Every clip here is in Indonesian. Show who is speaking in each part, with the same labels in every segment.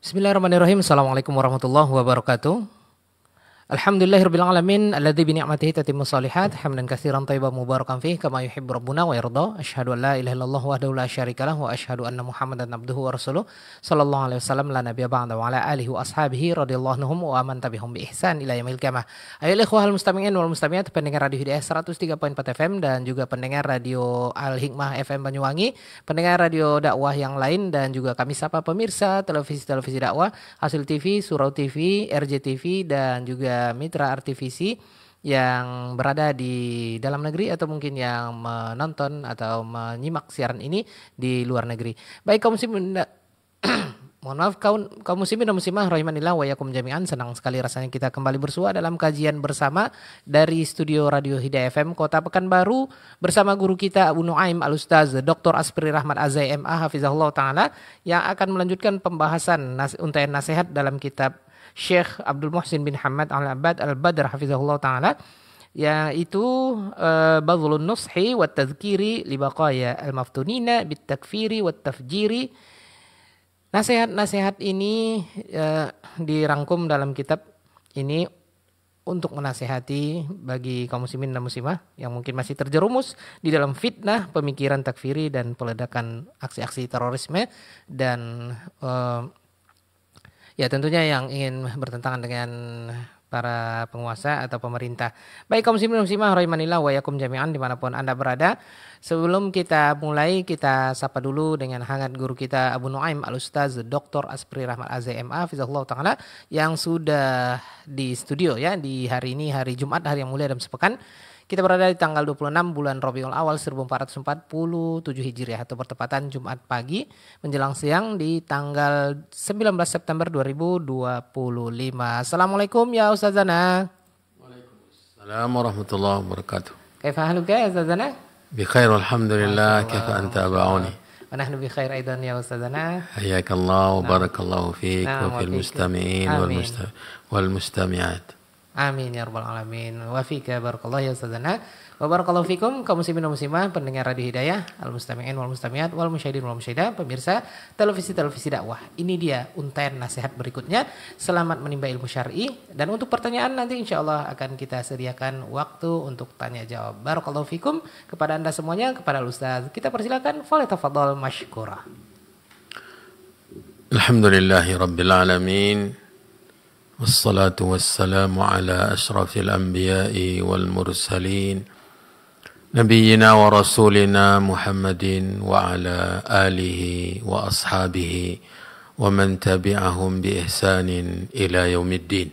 Speaker 1: Bismillahirrahmanirrahim. Assalamualaikum warahmatullahi wabarakatuh. Alhamdulillahirabbil alamin alladzi bi ni'matihi tatimmu shalihat hamdan katsiran thayyiban mubarakan fihi kama yuhibbu rabbuna wa yarda. Asyhadu an la ilaha illallah wahdahu la syarikalah wa asyhadu anna Muhammadan abduhu wa rasuluh sallallahu alaihi wasallam la nabiyya ba'da wa ala alihi wa ashabihi radhiyallahu anhum wa man tabi'ahum bi ihsan ila yaumil qiyamah. Ayo ikhwahal mustami'in wal mustami'at, pendengar Radio Hidayah 103.4 FM dan juga pendengar Radio Al Hikmah FM Banyuwangi, pendengar radio dakwah yang lain, dan juga kami sapa pemirsa televisi dakwah, Hasil TV, Surau TV, RJTV, dan juga Mitra RTVC yang berada di dalam negeri atau mungkin yang menonton atau menyimak siaran ini di luar negeri. Baik kaum muslimin, mohon maaf kaum muslimin dan muslimah rahimanillah wa yakum jami'an, senang sekali rasanya kita kembali bersua dalam kajian bersama dari studio Radio Hidayah FM Kota Pekanbaru bersama guru kita Abu Nuaim Al-Ustaz Dr. Aspri Rahmat Azai MA Hafizahullah Ta'ala, yang akan melanjutkan pembahasan untaian nasihat dalam kitab Syekh Abdul Muhsin bin Hamad Al-Abbad Al-Badr Hafizahullah Ta'ala, yaitu Badlun Nushi wa Tadhkiri li Baqaya Al-Maftunina bit Takfiri wa Tafjiri. Nasihat-nasihat ini dirangkum dalam kitab ini untuk menasihati bagi kaum muslimin dan muslimah yang mungkin masih terjerumus di dalam fitnah pemikiran takfiri dan peledakan aksi-aksi terorisme dan ya tentunya yang ingin bertentangan dengan para penguasa atau pemerintah. Baik kaum muslimin dan muslimah rahimanillah wa yakum jami'an dimanapun Anda berada. Sebelum kita mulai, kita sapa dulu dengan hangat guru kita Abu Nuaim Al-Ustaz Dr. Aspri Rahmat Azai MA Hafizahullah Ta'ala yang sudah di studio ya di hari ini, hari Jumat, hari yang mulia dalam sepekan. Kita berada di tanggal 26 bulan Rabiul Awal 1447 Hijriah atau bertepatan Jumat pagi menjelang siang di tanggal 19 September 2025. Assalamualaikum ya Ustazana.
Speaker 2: Waalaikumsalam warahmatullahi wabarakatuh.
Speaker 1: Kaifa haluka ya Ustazana?
Speaker 2: Bi khair walhamdulillah, kaifa anta ba'uni?
Speaker 1: Wa nahnu bi khair aidan ya Ustazana.
Speaker 2: Hayyakallah wa barakallahu fiik wa fil mustami'in wal mustami'at.
Speaker 1: Amin ya rabbal alamin. Wa fika barakallahu ya Ustazana. Wa barakallahu fikum kaum muslimin dan muslimah pendengar Radio Hidayah, al-mustami'in wal mustami'at wal musyahidin wal musyahidah, pemirsa televisi dakwah. Ini dia untaian nasihat berikutnya. Selamat menimba ilmu syar'i, dan untuk pertanyaan nanti insyaallah akan kita sediakan waktu untuk tanya jawab. Barakallahu fikum kepada Anda semuanya, kepada Ustaz. Kita persilakan, falyatafadhal masykurah.
Speaker 2: Alhamdulillahi rabbil alamin. Wassalatu wassalamu ala ashrafil anbiya'i wal mursalin nabiyyina wa rasulina Muhammadin wa ala alihi wa ashabihi wa man tabi'ahum bi ihsanin ila yaumiddin.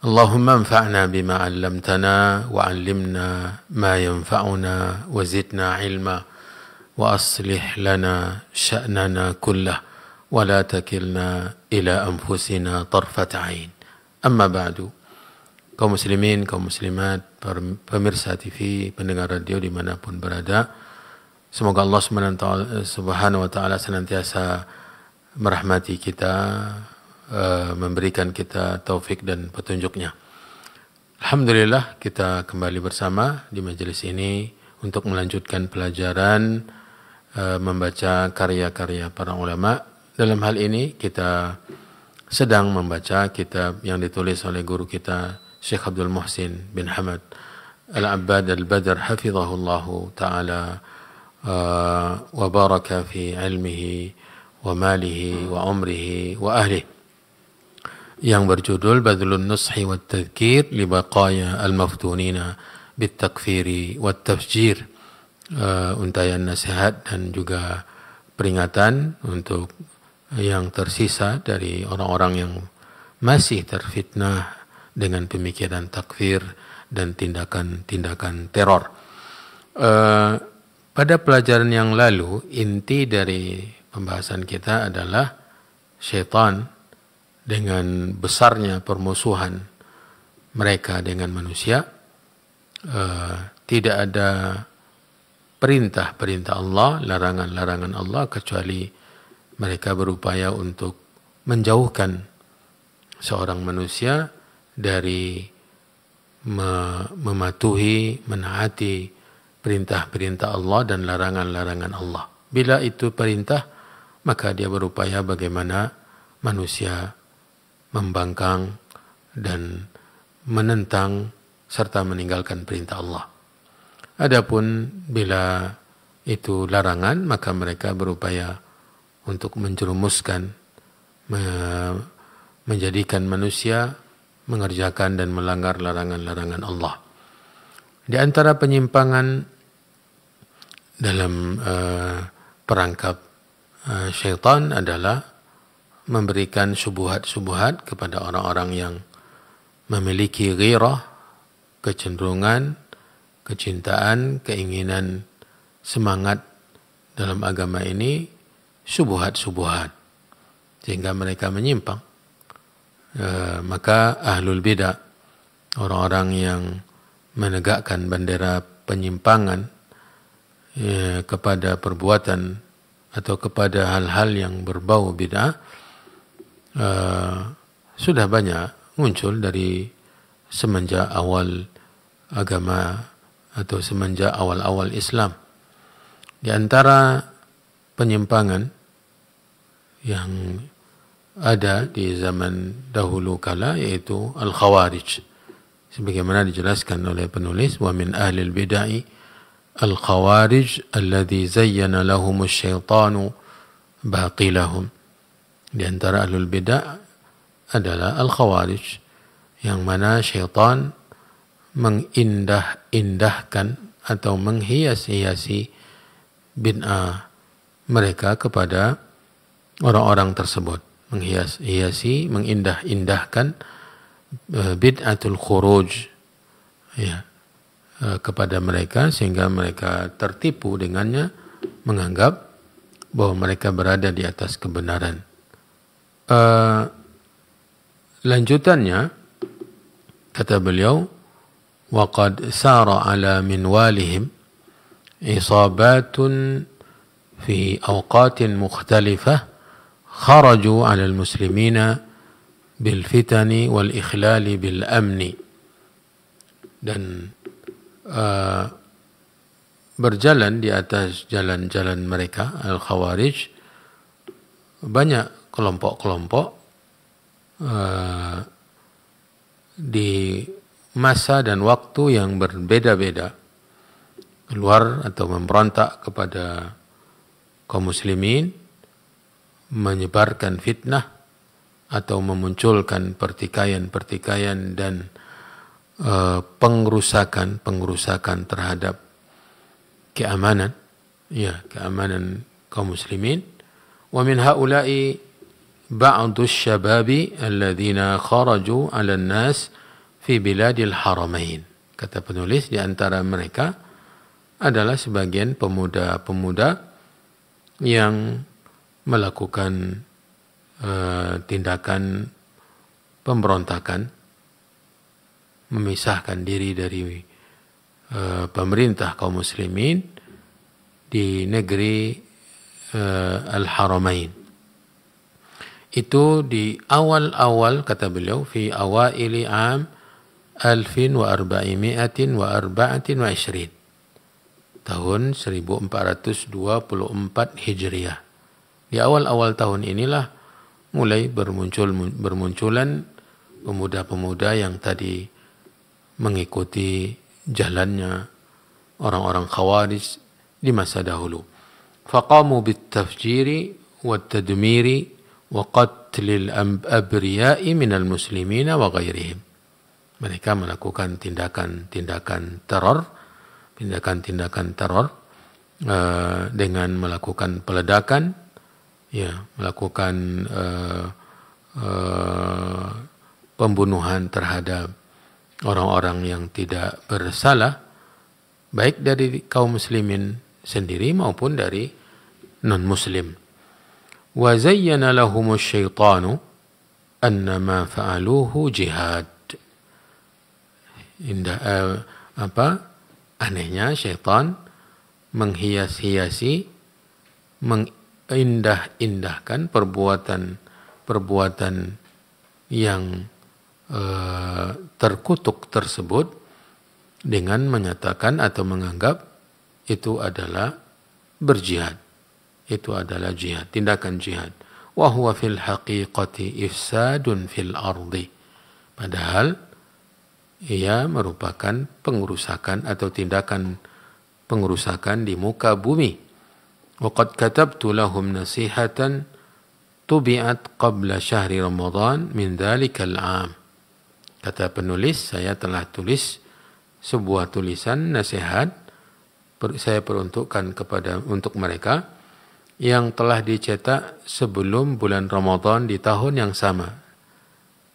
Speaker 2: Allahumma anfa'na bima 'allamtana wa 'allimna ma yanfa'una wa zidna 'ilma wa aslih lana sya'nana kullah ولا تكلنا إلى أنفسنا طرفة عين. أما بعد, kaum muslimin, kaum muslimat, pemirsa TV, pendengar radio dimanapun berada, semoga Allah Subhanahu wa Ta'ala senantiasa merahmati kita, memberikan kita taufik dan petunjuknya. Alhamdulillah kita kembali bersama di majelis ini untuk melanjutkan pelajaran membaca karya-karya para ulama. Dalam hal ini kita sedang membaca kitab yang ditulis oleh guru kita Syekh Abdul Muhsin bin Hamad Al-Abbad Al-Badr hafizahullahu ta'ala wa baraka fi ilmihi wa malihi wa umrihi wa ahlihi, yang berjudul Badlun Nushi wa Tadhkir li Baqaya Al-Maftunina bit Takfiri wa Tafjir, untaian nasihat dan juga peringatan untuk yang tersisa dari orang-orang yang masih terfitnah dengan pemikiran takfir dan tindakan-tindakan teror. Pada pelajaran yang lalu, inti dari pembahasan kita adalah syaitan dengan besarnya permusuhan mereka dengan manusia. Tidak ada perintah-perintah Allah, larangan-larangan Allah, kecuali mereka berupaya untuk menjauhkan seorang manusia dari mematuhi, menaati perintah-perintah Allah dan larangan-larangan Allah. Bila itu perintah, maka dia berupaya bagaimana manusia membangkang dan menentang serta meninggalkan perintah Allah. Adapun bila itu larangan, maka mereka berupaya untuk menjerumuskan, menjadikan manusia mengerjakan dan melanggar larangan-larangan Allah. Di antara penyimpangan dalam perangkap syaitan adalah memberikan syubhat-syubhat kepada orang-orang yang memiliki ghirah, kecenderungan, kecintaan, keinginan, semangat dalam agama ini, syubhat-syubhat, sehingga mereka menyimpang. Maka ahlul bidah, orang-orang yang menegakkan bendera penyimpangan kepada perbuatan atau kepada hal-hal yang berbau bid'ah, sudah banyak muncul dari semenjak awal agama atau semenjak awal-awal Islam. Di antara penyimpangan yang ada di zaman dahulu kala yaitu al-khawarij, sebagaimana dijelaskan oleh penulis, wa min ahlil bid'ah al-khawarij alladhi zayyana lahum asy-syaitanu batilahum. Di antara ahlul bid'ah adalah al-khawarij, yang mana syaitan mengindah-indahkan atau menghias-hiasi bid'ah mereka kepada orang-orang tersebut. Menghias-hiasi, mengindah-indahkan bid'atul khuruj kepada mereka, sehingga mereka tertipu dengannya, menganggap bahwa mereka berada di atas kebenaran. Lanjutannya, kata beliau, وَقَدْ سَارَ عَلَى مِنْوَالِهِمْ إِصَابَاتٌ فِي أَوْقَاتٍ مُخْتَلِفَةٍ خَرَجُوا عَلَى الْمُسْلِمِينَ بِالْفِتَنِ وَالْإِخْلَالِ بِالْأَمْنِ. Dan berjalan di atas jalan-jalan mereka, Al-Khawarij, banyak kelompok-kelompok di masa dan waktu yang berbeda-beda keluar atau memberontak kepada kaum muslimin, menyebarkan fitnah atau memunculkan pertikaian-pertikaian dan pengrusakan terhadap keamanan kaum muslimin. Wa min haula'i ba'du asy-syababi alladziina kharaju 'ala an-nas fi biladil haramain. Kata penulis, di antara mereka adalah sebagian pemuda-pemuda yang melakukan tindakan pemberontakan, memisahkan diri dari pemerintah kaum muslimin di negeri Al-Haramain. Itu di awal-awal, kata beliau, fi awaili am 1424, tahun 1424 Hijriah. Di awal-awal tahun inilah mulai bermunculan pemuda-pemuda yang tadi mengikuti jalannya orang-orang Khawarij di masa dahulu. Faqamu bit-tafjiri wat-tadmiri wa qatlil abriya'i minal muslimina wa ghairihim. Mereka melakukan tindakan-tindakan teror dengan melakukan peledakan, melakukan pembunuhan terhadap orang-orang yang tidak bersalah, baik dari kaum muslimin sendiri maupun dari non-muslim. Wa zayyana lahumu syaitanu anna ma fa'aluhu jihad. Anehnya syaitan menghias-hiasi, mengindah-indahkan perbuatan yang terkutuk tersebut dengan menyatakan atau menganggap itu adalah berjihad. itu adalah jihad, tindakan jihad. Wa huwa fil haqiqati ifsadun fil ardi. Padahal ia merupakan pengerusakan atau tindakan pengerusakan di muka bumi. Wa qad katabtu lahum nasihatan tubi'at qabla syahri Ramadan min dhalikal 'am. Kata penulis, saya telah tulis sebuah tulisan nasihat saya peruntukkan untuk mereka yang telah dicetak sebelum bulan Ramadan di tahun yang sama.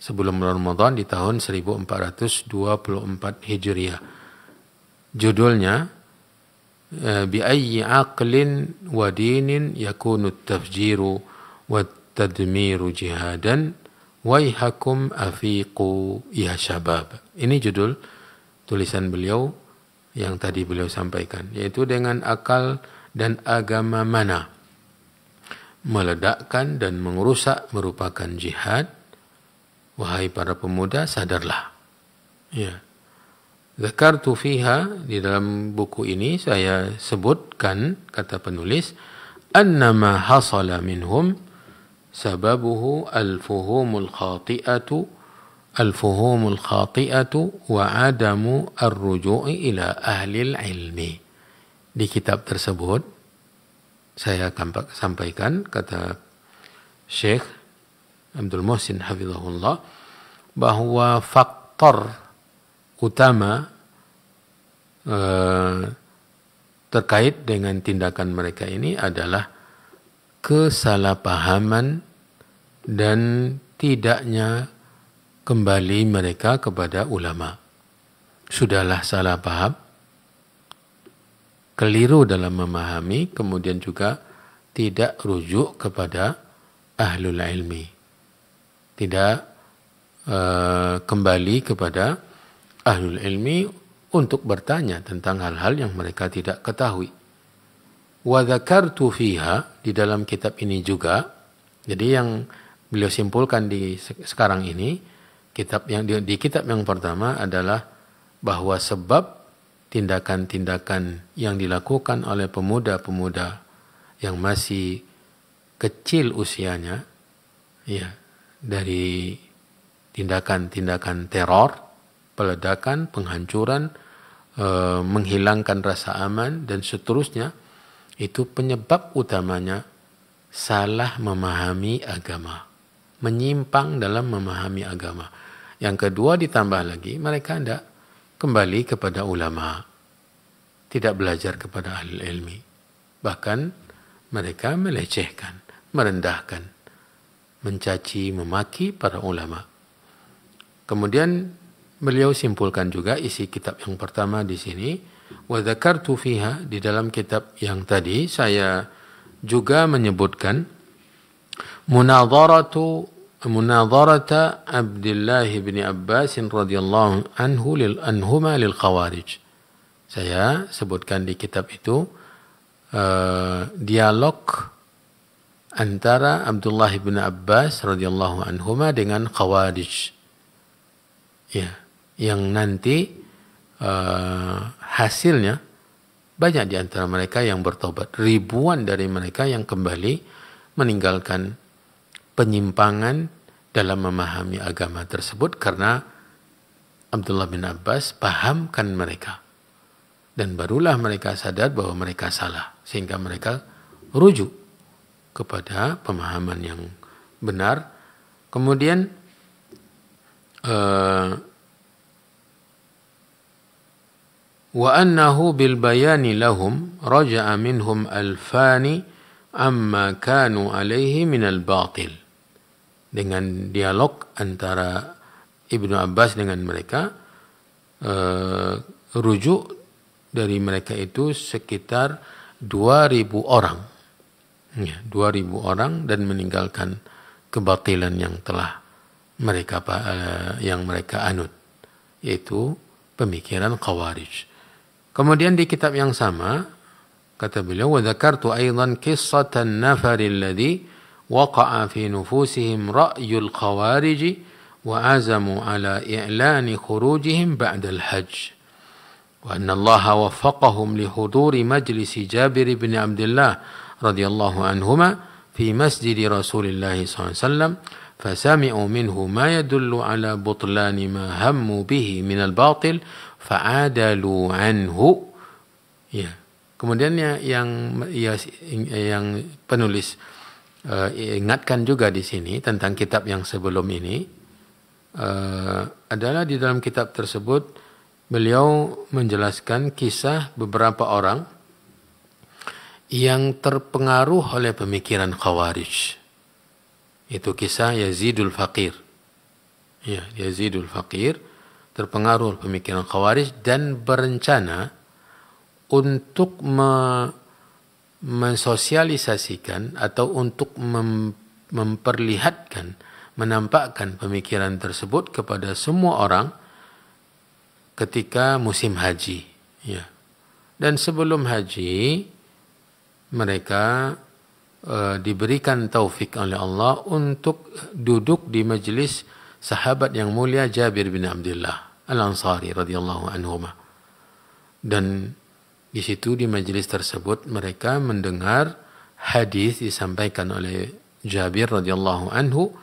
Speaker 2: Sebelum Ramadan di tahun 1424 Hijriah. Judulnya bi ayyi aqlin wa dinin yakunu at-tafjiru wa tadmiru jihadan waihakum afiqu ya syabab. Ini judul tulisan beliau yang tadi beliau sampaikan, yaitu dengan akal dan agama mana meledakkan dan merusak merupakan jihad. Wahai para pemuda, sadarlah. Ya. Zakartu fiha, di dalam buku ini saya sebutkan, kata penulis, annama hasala minhum sababuhu al-fuhumul khati'atu wa adamu ar-ruju'i ila ahli ilmi. Di kitab tersebut saya sampaikan, kata Syekh Abdul Muhsin hafizahullah, bahwa faktor utama terkait dengan tindakan mereka ini adalah kesalahpahaman dan tidaknya kembali mereka kepada ulama. Sudahlah salah paham, keliru dalam memahami, kemudian juga tidak rujuk kepada ahlul ilmi. Tidak kembali kepada ahlul ilmi untuk bertanya tentang hal-hal yang mereka tidak ketahui. Wa dzakartu fiha, di dalam kitab ini juga, jadi yang beliau simpulkan di sekarang ini, di kitab yang pertama adalah bahwa sebab tindakan-tindakan yang dilakukan oleh pemuda-pemuda yang masih kecil usianya, ya, dari tindakan-tindakan teror, peledakan, penghancuran, menghilangkan rasa aman, dan seterusnya, itu penyebab utamanya salah memahami agama, menyimpang dalam memahami agama. Yang kedua, ditambah lagi, mereka tidak kembali kepada ulama, tidak belajar kepada ahli ilmi, bahkan mereka melecehkan, merendahkan, mencaci, memaki para ulama. Kemudian beliau simpulkan juga isi kitab yang pertama di sini, wa dzakartu fiha, di dalam kitab yang tadi saya juga menyebutkan munadharata Abdullah bin Abbas radhiyallahu anhuma lil khawarij. Saya sebutkan di kitab itu dialog antara Abdullah bin Abbas radhiyallahu anhuma dengan Khawarij, ya, yang nanti hasilnya banyak di antara mereka yang bertobat, ribuan dari mereka yang kembali meninggalkan penyimpangan dalam memahami agama tersebut karena Abdullah bin Abbas pahamkan mereka, dan barulah mereka sadar bahwa mereka salah, sehingga mereka rujuk kepada pemahaman yang benar. Kemudian wa annahu bil bayani lahum raja'a minhum alfani amma kanu alaihi minal batil. Dengan dialog antara Ibnu Abbas dengan mereka, rujuk dari mereka itu sekitar 2.000 orang. Ya, 2.000 orang, dan meninggalkan kebatilan yang telah mereka anut, yaitu pemikiran Khawarij. Kemudian di kitab yang sama kata beliau, wa dzakartu aidan qissatan nafari alladhi waqa'a fi nufusihim ra'yul khawarij wa azamu ala i'lani khurujihim ba'da al-hajj wa anna Allah waffaqahum li huduri majlis Jabir bin Abdullah radhiyallahu anhuma fi masjid Rasulillah SAW fasami'u minhu ma yadullu ala butlani ma hammu bihi min al-batil fa'adalu anhu. Ya. Kemudian yang penulis ingatkan juga di sini tentang kitab yang sebelum ini adalah di dalam kitab tersebut beliau menjelaskan kisah beberapa orang yang terpengaruh oleh pemikiran Khawarij. Itu kisah Yazidul Faqir. Ya, Yazidul Faqir terpengaruh oleh pemikiran Khawarij dan berencana untuk mensosialisasikan atau untuk memperlihatkan, menampakkan pemikiran tersebut kepada semua orang ketika musim haji. Ya. Dan sebelum haji, mereka diberikan taufik oleh Allah untuk duduk di majlis sahabat yang mulia Jabir bin Abdullah Al-Ansari radhiyallahu anhuma. Dan di situ di majlis tersebut mereka mendengar hadis disampaikan oleh Jabir radhiyallahu anhu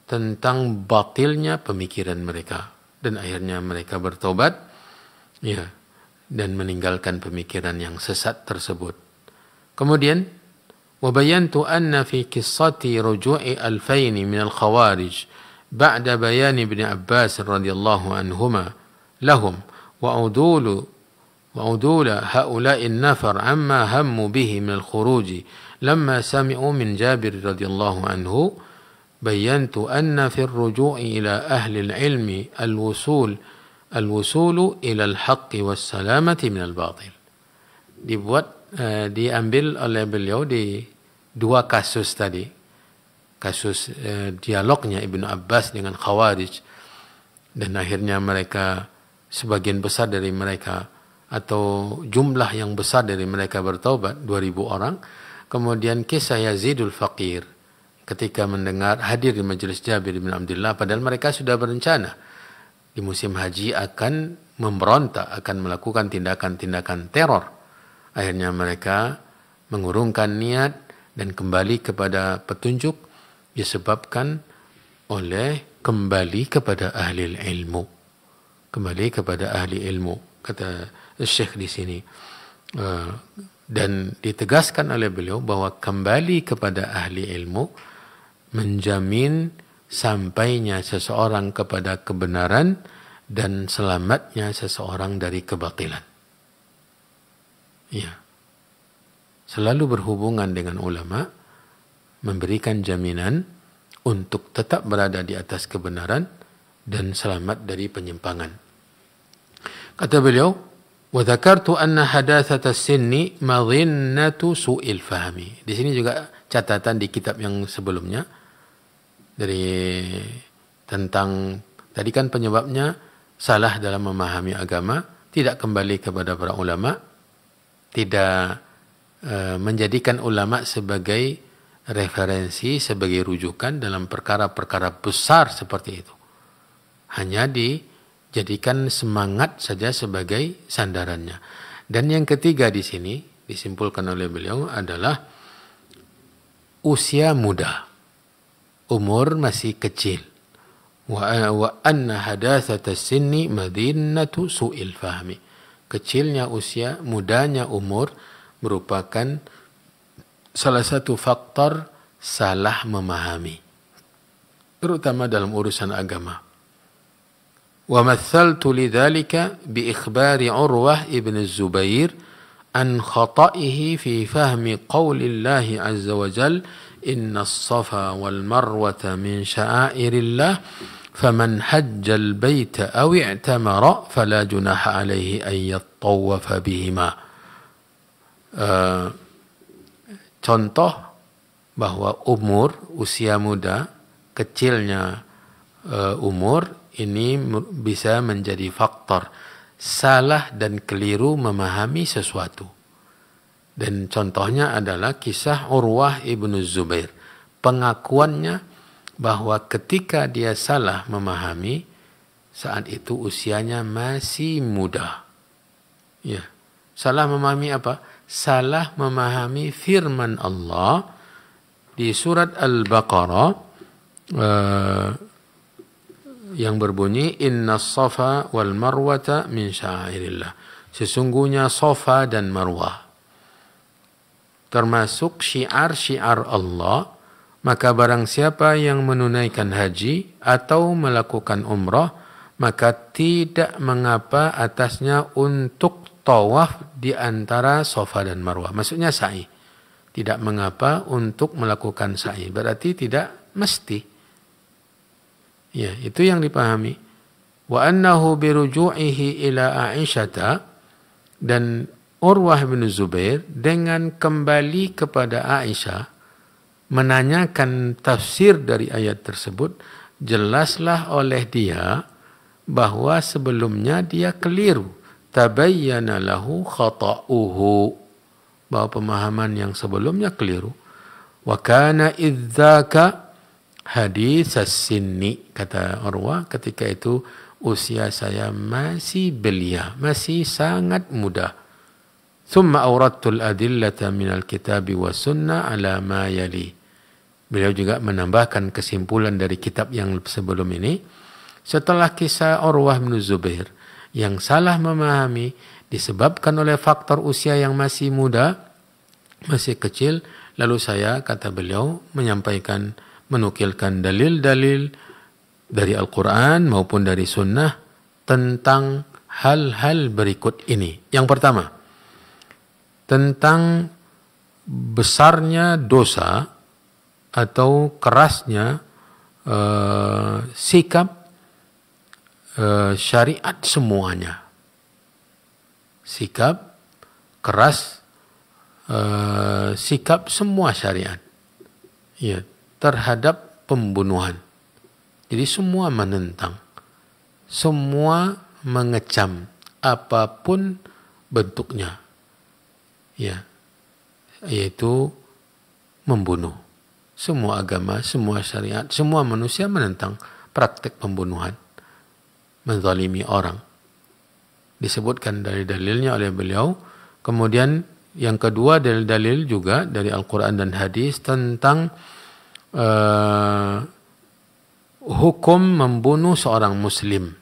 Speaker 2: tentang batilnya pemikiran mereka, dan akhirnya mereka bertobat, ya, dan meninggalkan pemikiran yang sesat tersebut. Kemudian wabayantu anna fi qissati ruju'i alfaini min al-khawarij ba'da bayan ibn Abbas radhiyallahu anhuma lahum وعدول هؤلاء النفر عما هموا به من الخروج لما سمعوا من جابر رضي الله عنه بينت أن في الرجوع إلى أهل العلم الوصول إلى الحق والسلامة من الباطل. Diambil oleh beliau di dua kasus tadi, kasus dialognya Ibnu Abbas dengan Khawarij, dan akhirnya mereka, sebagian besar dari mereka atau jumlah yang besar dari mereka bertaubat, 2000 orang. Kemudian kisah Yazidul Faqir ketika mendengar hadir di majelis Jabir bin Abdullah, padahal mereka sudah berencana di musim haji akan memberontak, akan melakukan tindakan-tindakan teror. Akhirnya mereka mengurungkan niat dan kembali kepada petunjuk disebabkan oleh kembali kepada ahli ilmu. Kembali kepada ahli ilmu, kata Syekh di sini. Dan ditegaskan oleh beliau bahwa kembali kepada ahli ilmu menjamin sampainya seseorang kepada kebenaran dan selamatnya seseorang dari kebatilan. Ya. Selalu berhubungan dengan ulama, memberikan jaminan untuk tetap berada di atas kebenaran dan selamat dari penyimpangan. Kata beliau, وذكرت أن حداثة السن مظنة سوء الفهم. Di sini juga catatan di kitab yang sebelumnya dari tentang tadi kan penyebabnya salah dalam memahami agama, tidak kembali kepada para ulama, tidak menjadikan ulama sebagai referensi, sebagai rujukan dalam perkara-perkara besar seperti itu. Hanya dijadikan semangat saja sebagai sandarannya. Dan yang ketiga di sini disimpulkan oleh beliau adalah usia muda, umur masih kecil. Wa anna hadatsata sinni madinatu su'il fahmi. Kecilnya usia, mudanya umur merupakan salah satu faktor salah memahami, terutama dalam urusan agama. ومثلت لذلك بإخبار عروة ابن الزبير عن خطئه في فهم قول الله عز وجل إن الصفا والمروة من شعائر الله فمن حج البيت أو اعتمر فلا جناح عليه أن يطوف بهما. Contoh bahwa usia muda, kecilnya umur, ini bisa menjadi faktor salah dan keliru memahami sesuatu. Dan contohnya adalah kisah Urwah ibnu Zubair. Pengakuannya bahwa ketika dia salah memahami, saat itu usianya masih muda. Ya, salah memahami apa? salah memahami firman Allah di surat Al-Baqarah yang berbunyi Inna Safa wal Marwata min sya'airillah. Sesungguhnya Safa dan Marwah termasuk syiar-syiar Allah, maka barang siapa yang menunaikan haji atau melakukan umrah, maka tidak mengapa atasnya untuk tawaf di antara Safa dan Marwah. Maksudnya sa'i. Tidak mengapa untuk melakukan sa'i. Berarti tidak mesti. Ya, itu yang dipahami. Wa annahu biruju'ihi ila Aisyata, dan Urwah bin Zubair dengan kembali kepada Aisyah menanyakan tafsir dari ayat tersebut, jelaslah oleh dia bahwa sebelumnya dia keliru. Tabayyana lahu khata'uhu, bahwa pemahaman yang sebelumnya keliru. Wa kana idzaka hadits as-sinni, kata Urwah, ketika itu usia saya masih belia, masih sangat muda. Thumma awradtul adillata minal kitabi wa sunnah ala ma yali. Beliau juga menambahkan kesimpulan dari kitab yang sebelum ini. Setelah kisah Urwah bin Zubair yang salah memahami disebabkan oleh faktor usia yang masih muda, masih kecil, lalu saya, kata beliau, menyampaikan, menukilkan dalil-dalil dari Al-Quran maupun dari Sunnah tentang hal-hal berikut ini. Yang pertama, tentang besarnya dosa atau kerasnya sikap syariat semuanya. Sikap keras, sikap semua syariat, ya, terhadap pembunuhan. Jadi semua menentang, semua mengecam apapun bentuknya, ya, yaitu membunuh. Semua agama, semua syariat, semua manusia menentang praktek pembunuhan, menzalimi orang. Disebutkan dari dalilnya oleh beliau. Kemudian yang kedua, dalil-dalil juga dari Al-Quran dan hadis tentang hukum membunuh seorang muslim.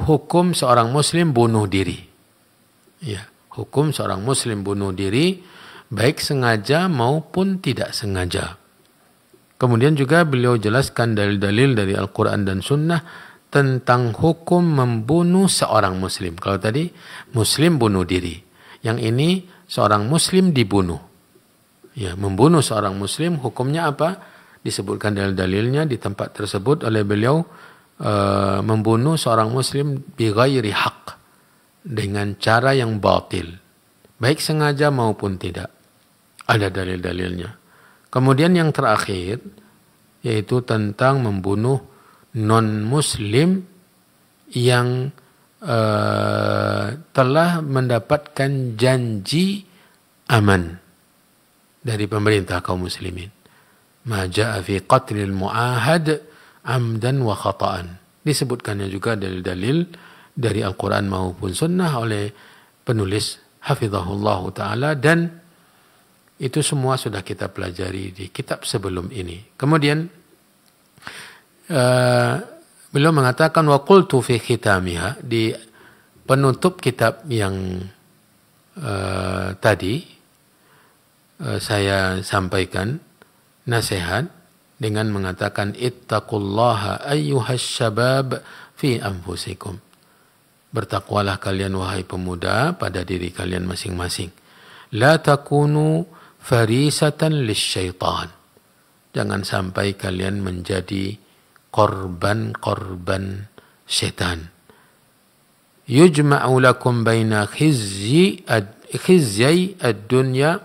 Speaker 2: Hukum seorang muslim bunuh diri. Ya, hukum seorang muslim bunuh diri, baik sengaja maupun tidak sengaja. Kemudian juga beliau jelaskan dalil-dalil dari Al-Quran dan Sunnah tentang hukum membunuh seorang muslim. Kalau tadi muslim bunuh diri, yang ini seorang muslim dibunuh. Ya, membunuh seorang muslim hukumnya apa? Disebutkan dalil-dalilnya di tempat tersebut oleh beliau. Membunuh seorang muslim bighairi haq, dengan cara yang batil, baik sengaja maupun tidak. Ada dalil-dalilnya. Kemudian yang terakhir yaitu tentang membunuh non-muslim yang telah mendapatkan janji aman dari pemerintah kaum muslimin. Ma ja'a fi qatlil mu'ahad amdan wa khata'an. Disebutkannya juga dalil-dalil dari Al-Quran maupun Sunnah oleh penulis hafizahullah ta'ala, dan itu semua sudah kita pelajari di kitab sebelum ini. Kemudian beliau mengatakan wa qultu fi khitamiha, di penutup kitab yang tadi saya sampaikan nasihat dengan mengatakan ittaqullaha ayyuhas syabab fi anfusikum. Bertakwalah kalian wahai pemuda pada diri kalian masing-masing. La takunu farisatan lisyaitan. Jangan sampai kalian menjadi korban-korban setan. Yujma'u lakum baina khizyai ad-dunya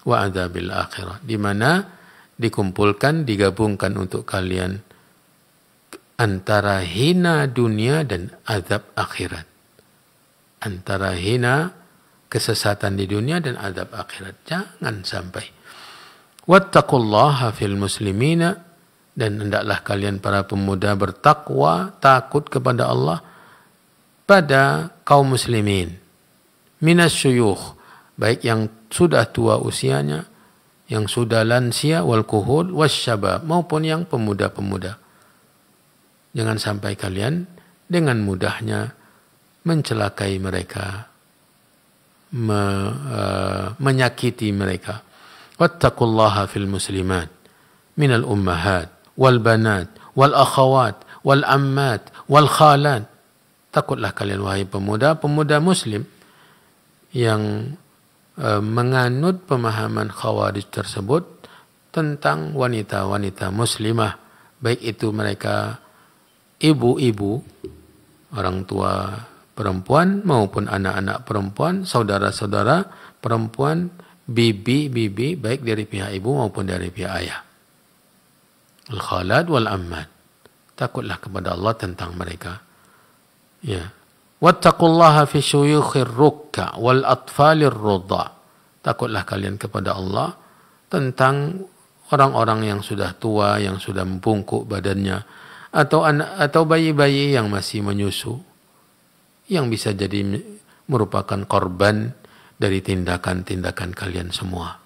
Speaker 2: wa adzabil akhirah. Di mana dikumpulkan, digabungkan untuk kalian antara hina dunia dan azab akhirat. Antara hina kesesatan di dunia dan azab akhirat. Jangan sampai. Wattaqullaha fil muslimina, dan hendaklah kalian para pemuda bertakwa, takut kepada Allah pada kaum muslimin. Minas syuyukh, baik yang sudah tua usianya, yang sudah lansia wal kuhul wasyabab, maupun yang pemuda-pemuda. Jangan sampai kalian dengan mudahnya mencelakai mereka, menyakiti mereka. Wattaqullaha fil muslimat minal ummahat wal banat wal akhawat wal ammat wal khalat. Takutlah kalian wahai pemuda-pemuda muslim yang menganut pemahaman khawarij tersebut tentang wanita-wanita muslimah, baik itu mereka ibu-ibu, orang tua perempuan maupun anak-anak perempuan, saudara-saudara perempuan, bibi-bibi, baik dari pihak ibu maupun dari pihak ayah. Al-khalad wal ammat. Takutlah kepada Allah tentang mereka. Ya. Wattaqullaha fi syuyukhir rukka wal atfalir rudha. Takutlah kalian kepada Allah tentang orang-orang yang sudah tua, yang sudah membungkuk badannya, atau bayi-bayi yang masih menyusu, yang bisa jadi merupakan korban dari tindakan-tindakan kalian semua.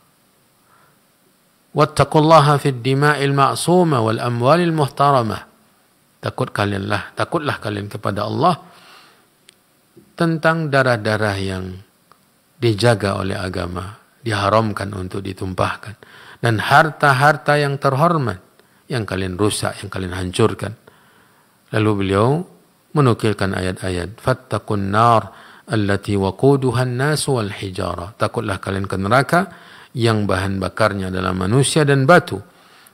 Speaker 2: Wattaqullaha fid dima'il ma'suma wal amwalil muhtaramah. Takutlah kalian kepada Allah tentang darah-darah yang dijaga oleh agama, diharamkan untuk ditumpahkan, dan harta-harta yang terhormat yang kalian rusak, yang kalian hancurkan. Lalu beliau menukilkan ayat-ayat, fattaqun nar allati waquduha an-nas wal hijara. Takutlah kalian ke neraka yang bahan bakarnya adalah manusia dan batu.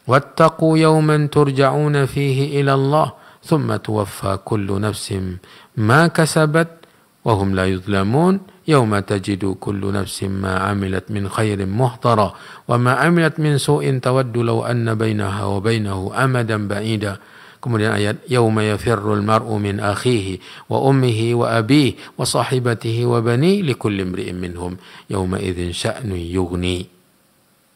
Speaker 2: Wattaqu yawman turja'una fihi ila Allah thumma tuwaffa kullu nafsin ma kasabat wa hum la yuzlamun yawma tajidu kullu nafsin ma 'amilat min khairin muhtara wa ma 'amilat min su'in tawaddu law anna bainaha wa bainahu amadan ba'ida. Kemudian ayat yauma yafirrul mar'u min akhihi wa ummihi wa abihi wa sahibatihi wa bani likulli imri'in minhum yauma idzin sya'nu yughni.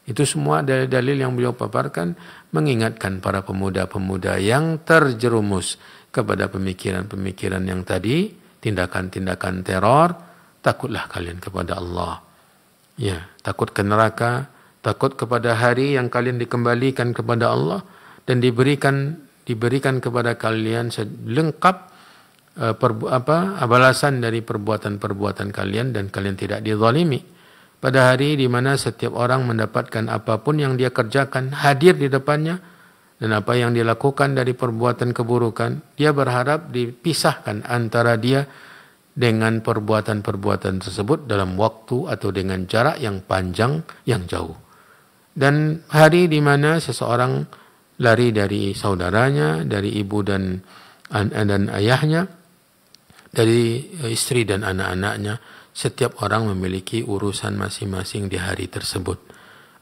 Speaker 2: Itu semua dalil-dalil yang beliau paparkan mengingatkan para pemuda-pemuda yang terjerumus kepada pemikiran-pemikiran yang tadi, tindakan-tindakan teror. Takutlah kalian kepada Allah. Ya, takut ke neraka, takut kepada hari yang kalian dikembalikan kepada Allah dan diberikan kepada kalian lengkap balasan dari perbuatan-perbuatan kalian dan kalian tidak dizalimi. Pada hari di mana setiap orang mendapatkan apapun yang dia kerjakan hadir di depannya, dan apa yang dia lakukan dari perbuatan keburukan, dia berharap dipisahkan antara dia dengan perbuatan-perbuatan tersebut dalam waktu atau dengan jarak yang panjang, yang jauh. Dan hari di mana seseorang lari dari saudaranya, dari ibu dan ayahnya, dari istri dan anak-anaknya. Setiap orang memiliki urusan masing-masing di hari tersebut.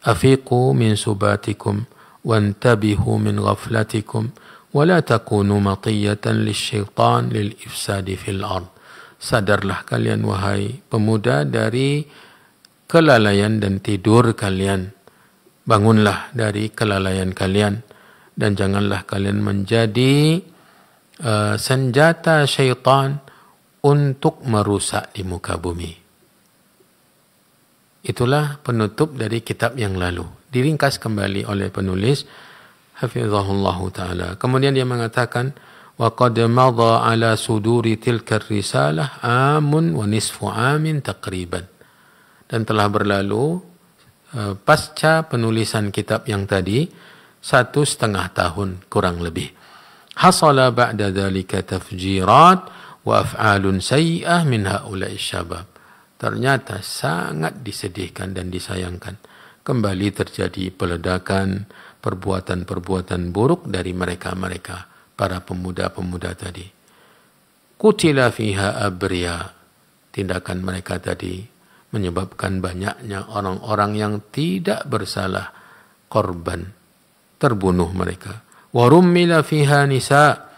Speaker 2: Afiqu min subatikum wantabihu min ghaflatikum wa la takunu matiyatan lisyaitan lil ifsadi fil ard. Sadarlah kalian wahai pemuda dari kelalaian dan tidur kalian. Bangunlah dari kelalaian kalian dan janganlah kalian menjadi senjata syaitan untuk merusak di muka bumi. Itulah penutup dari kitab yang lalu. Diringkas kembali oleh penulis hafizahullah taala. Kemudian dia mengatakan wa qad madha ala suduri tilka risalah amun wa nisfu amin taqriban. Dan telah berlalu pasca penulisan kitab yang tadi 1,5 tahun kurang lebih. Hasala ba'da dzalika tafjirat wa af'alun sayyi'ah min haula'i syabab. Ternyata sangat disedihkan dan disayangkan. Kembali terjadi peledakan, perbuatan-perbuatan buruk dari mereka-mereka, para pemuda-pemuda tadi. Qutila fiha abriya. Tindakan mereka tadi menyebabkan banyaknya orang-orang yang tidak bersalah korban, terbunuh mereka. Wa rummila fiha nisa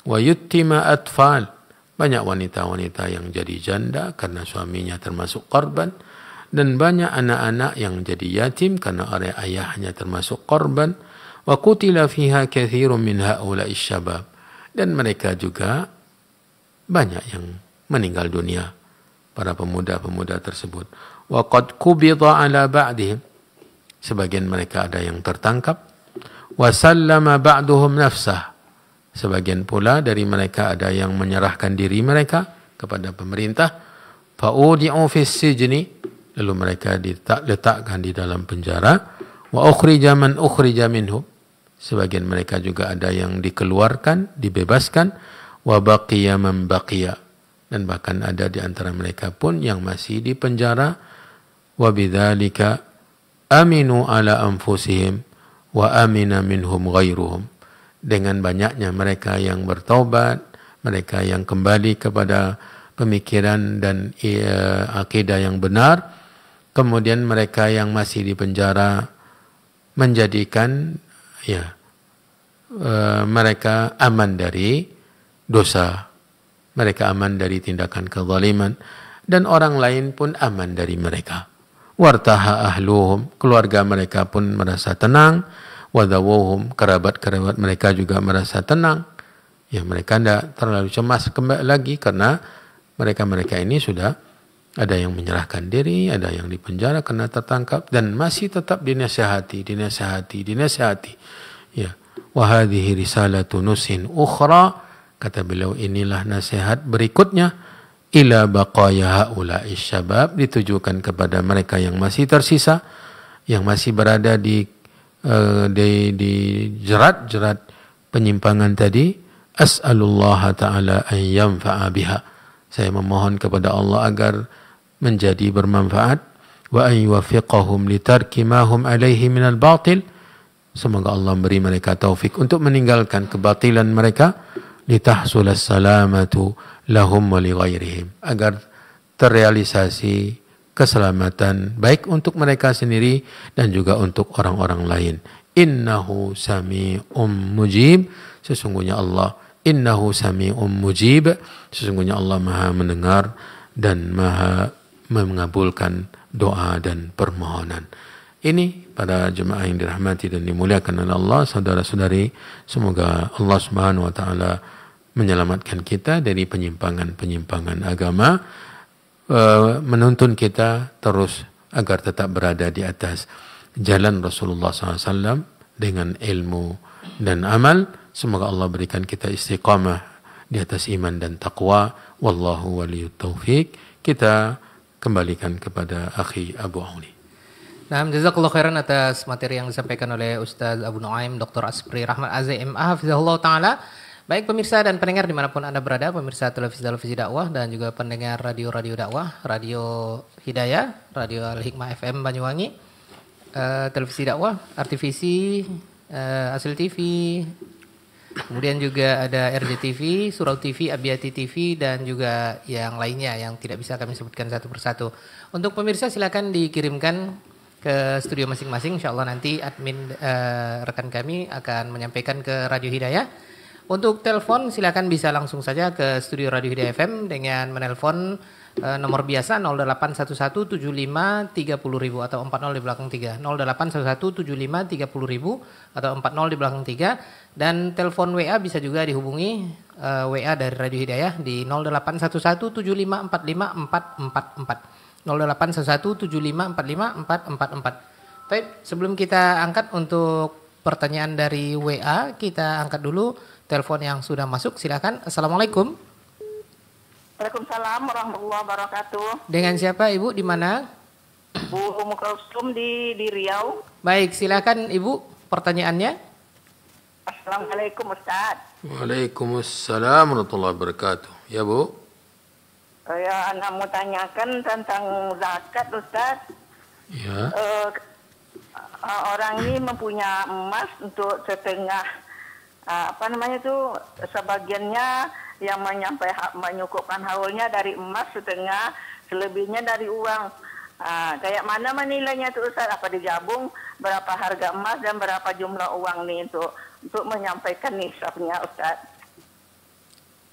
Speaker 2: wa yuttima atfal. Banyak wanita-wanita yang jadi janda karena suaminya termasuk korban, dan banyak anak-anak yang jadi yatim karena ayahnya termasuk korban. Wa qutila fiha katsirun min haula'i syabab. Dan mereka juga banyak yang meninggal dunia, para pemuda-pemuda tersebut. wa qad qubida ala ba'dihim, sebagian mereka ada yang tertangkap, wa sallama ba'duhum nafsah, sebagian pula dari mereka ada yang menyerahkan diri mereka kepada pemerintah, fa udi'u fis sijni, lalu mereka diletakkan di dalam penjara, wa ukhrija man ukhrija minhum, sebagian mereka juga ada yang dikeluarkan, dibebaskan, wa baqiya man baqiya, dan bahkan ada di antara mereka pun yang masih di penjara, wa bidzalika aminu ala anfusihim wa amina minhum ghairuhum, dengan banyaknya mereka yang bertaubat, mereka yang kembali kepada pemikiran dan akidah yang benar, kemudian mereka yang masih di penjara menjadikan mereka aman dari dosa, mereka aman dari tindakan kezaliman, dan orang lain pun aman dari mereka. Wartaha ahluhum, keluarga mereka pun merasa tenang, wadawuhum, kerabat-kerabat mereka juga merasa tenang. Ya, mereka tidak terlalu cemas lagi karena mereka ini sudah ada yang menyerahkan diri, ada yang dipenjara karena tertangkap, dan masih tetap dinasihati. Ya, wa hadhihi risalatu nusin ukhra, kata beliau, inilah nasihat berikutnya, ila baqaya haula'i syabab, ditujukan kepada mereka yang masih tersisa, yang masih berada di jerat-jerat penyimpangan tadi. As'alullah ta'ala an yanfa'a biha, saya memohon kepada Allah agar menjadi bermanfaat, wa an yuwaffiqahum litarki ma hum alaihi minal batil, semoga Allah beri mereka taufik untuk meninggalkan kebatilan mereka, litahsulas salamatu lahum wa li ghairihim, agar terrealisasi keselamatan baik untuk mereka sendiri dan juga untuk orang-orang lain. Innahu sami'um mujib, sesungguhnya Allah, innahu sami'um mujib, sesungguhnya Allah Maha mendengar dan Maha mengabulkan doa dan permohonan. Ini pada jemaah yang dirahmati dan dimuliakan oleh Allah, saudara-saudari, semoga Allah Subhanahu wa taala menyelamatkan kita dari penyimpangan-penyimpangan agama, menuntun kita terus agar tetap berada di atas jalan Rasulullah SAW dengan ilmu dan amal. Semoga Allah berikan kita istiqamah di atas iman dan taqwa. Wallahu waliyut taufiq. Kita kembalikan kepada akhi Abu Auni.
Speaker 1: Nah, jazakallahu khairan atas materi yang disampaikan oleh Ustaz Abu Nuaim, Dr. Asbri Rahmat Azim, hafizahullah ta'ala. Baik pemirsa dan pendengar dimanapun Anda berada, pemirsa televisi dakwah dan juga pendengar radio-radio dakwah, Radio Hidayah, Radio Al-Hikmah FM Banyuwangi, televisi dakwah, RTVC, Asil TV, kemudian juga ada RJTV, Surau TV, Abiyati TV, dan juga yang lainnya yang tidak bisa kami sebutkan satu persatu. Untuk pemirsa silakan dikirimkan ke studio masing-masing, insyaallah nanti admin rekan kami akan menyampaikan ke Radio Hidayah. Untuk telepon silakan bisa langsung saja ke studio Radio Hidayah FM dengan menelpon nomor biasa 08117530.000 atau 40 di belakang 3, 08117530.000 atau 40 di belakang 3, dan telepon WA bisa juga dihubungi WA dari Radio Hidayah di 081175454444, 081175454444. Baik, sebelum kita angkat untuk pertanyaan dari WA, kita angkat dulu telepon yang sudah masuk. Silakan. Assalamualaikum.
Speaker 3: Waalaikumsalam warahmatullahi wabarakatuh.
Speaker 1: Dengan siapa Ibu? Di mana?
Speaker 3: Bu Umu Kulsum di Riau.
Speaker 1: Baik, silakan Ibu pertanyaannya.
Speaker 3: Assalamualaikum Ustaz.
Speaker 2: Waalaikumsalam warahmatullahi wabarakatuh. Ya Bu.
Speaker 3: Ya, anak mau tanyakan tentang zakat Ustaz.
Speaker 2: Ya.
Speaker 3: Orang ini mempunyai emas untuk setengah, sebagiannya yang menyukupkan haulnya dari emas, setengah selebihnya dari uang. Kayak mana menilainya itu Ustaz? Apa digabung berapa harga emas dan berapa jumlah uang nih untuk menyampaikan nisabnya Ustaz?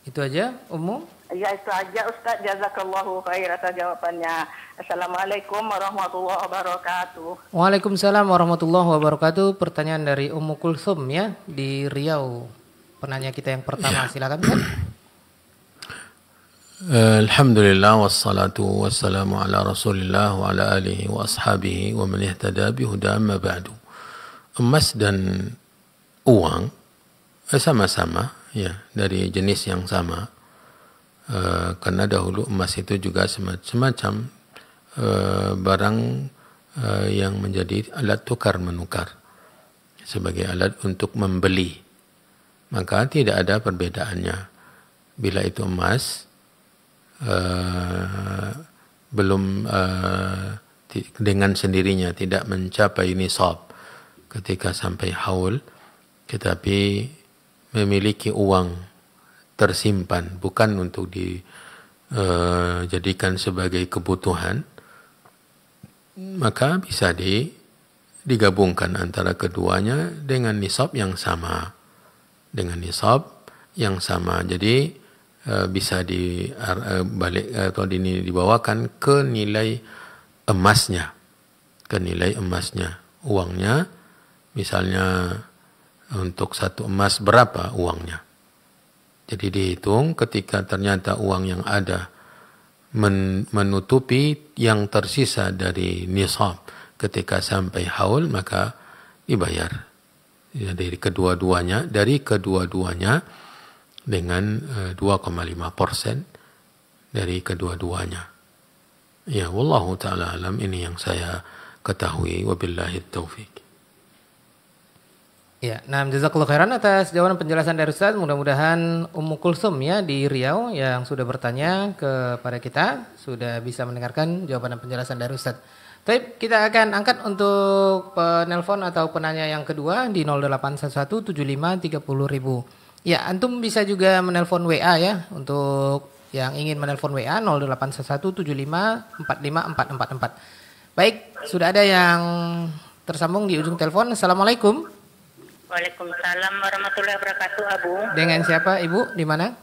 Speaker 1: Itu aja umum?
Speaker 3: Ya itu aja Ustaz, jazakallahu khair atas jawabannya. Assalamualaikum warahmatullahi wabarakatuh.
Speaker 1: Waalaikumsalam warahmatullahi wabarakatuh. Pertanyaan dari Ummu Kulsum ya di Riau. Penanya kita yang pertama, silakan Ustaz.
Speaker 2: Alhamdulillah wassalatu wassalamu ala Rasulillah wa ala alihi wa ashabihi wa man ihtada bihuda amma ba'du. Emas dan uang sama-sama ya dari jenis yang sama. Karena dahulu emas itu juga semacam barang yang menjadi alat tukar menukar sebagai alat untuk membeli, maka tidak ada perbedaannya. Bila itu emas belum dengan sendirinya tidak mencapai nisab ketika sampai haul, tetapi memiliki uang tersimpan bukan untuk dijadikan sebagai kebutuhan, maka bisa digabungkan antara keduanya dengan nisab yang sama. Jadi bisa dibalik atau dibawakan ke nilai emasnya. Uangnya misalnya untuk 1 emas berapa uangnya. Jadi dihitung ketika ternyata uang yang ada menutupi yang tersisa dari nisab ketika sampai haul, maka dibayar dari kedua-duanya dengan 2,5% dari kedua-duanya. Ya, wallahu ta'ala alam, ini yang saya ketahui, wabillahi taufik.
Speaker 1: Ya, nah jazakallahu khairan atas jawaban penjelasan dari Ustaz. Mudah-mudahan Ummu Kulsum ya di Riau yang sudah bertanya kepada kita sudah bisa mendengarkan jawaban dan penjelasan dari Ustaz. Baik, kita akan angkat untuk penelpon atau penanya yang kedua di 08117530.000. Ya, antum bisa juga menelpon WA ya untuk yang ingin menelpon WA 081175454444. Baik, sudah ada yang tersambung di ujung telepon. Assalamualaikum.
Speaker 3: Waalaikumsalam warahmatullahi wabarakatuh, Abu.
Speaker 1: Dengan siapa Ibu? Di mana?